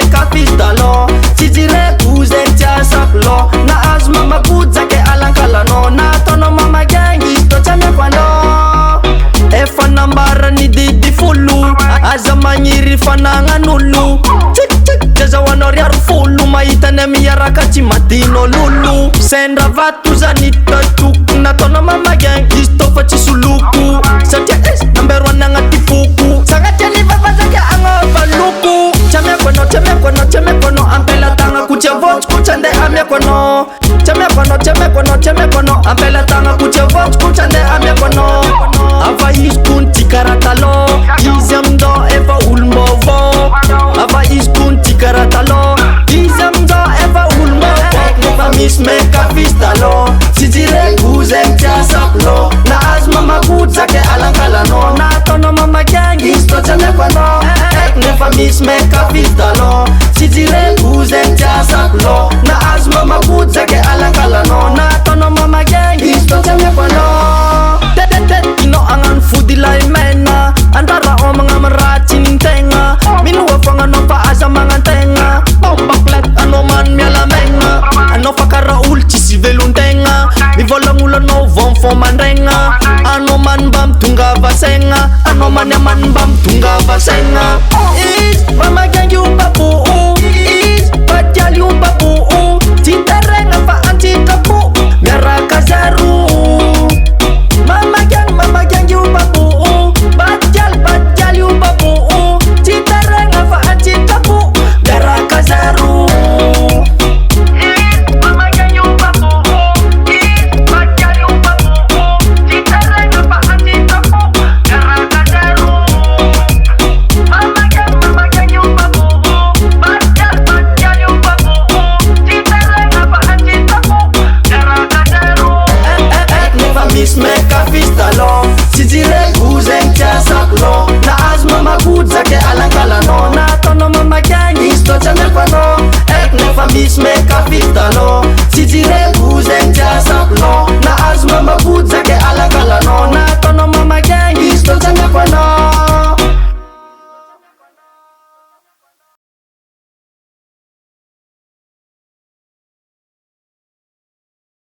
meka fistalo tsy jireko zegny tsy asako na azo mamakojaky alankalano nataonao mamagengy izy tô tsy amiako anao efa nambarany didy folo aza magniry fanagnan'olo zazahoanao riaro folo mahitany miaraka tsy madino lolo sendra vato zany tatoko nataonao mamagengy izy tô fa tsy soloko satria izy namberoany agnaty foko sagnatria livavazaky agnova loko tsy amiako anao tsy amiako anao tsy amiako anao ampelatagna tsy avotsiko tsy andeha amiako anao tsy amiako anao tsy amiako anao tsy amiako anao ampelatagna tsy avotsiko tsy andeha amiako anao ava izy kony tsy karaha taloha izy amindao efa olombavao ava izy kony tsy karaha taloha izy amindao efa olombavao nefa misy meka fisy taloha tsy jireko zegny tsy asako na azo mamakojaky alankalanao nataonao mamakengy izy tô tsy amiako anao nefa misy meka fisy taloha tsy jireko zegny tsy asako na azo mamakojaky alankalanao nataonao mamakengy izy tô tsy amiako anao tetetetinao agnano fody lay mena andrara omagna miratsy nintegna minoa fognanao fa aza magnantegna bombaklet anao mano mialamegna anao fa karaha olo tsisy velontegna mivolagnolona anao vonfon mandregna anao mano mba mitongava segna anao many amany mba mitongava segna izy mamakengy ombaboo izy batialy ombaboo tsy teregna fa antsitrapo miaraka zero mamakengy ombaboo batialy ombaboo tsy teregna fa antsitrapo miaraka zero misy meka fistalo tsy jireko zegny tsy asako na azo mamakojaky alankalanao nataonao mamakengy izy tô tsy amiako anao nefa misy meka fistalo tsy jireko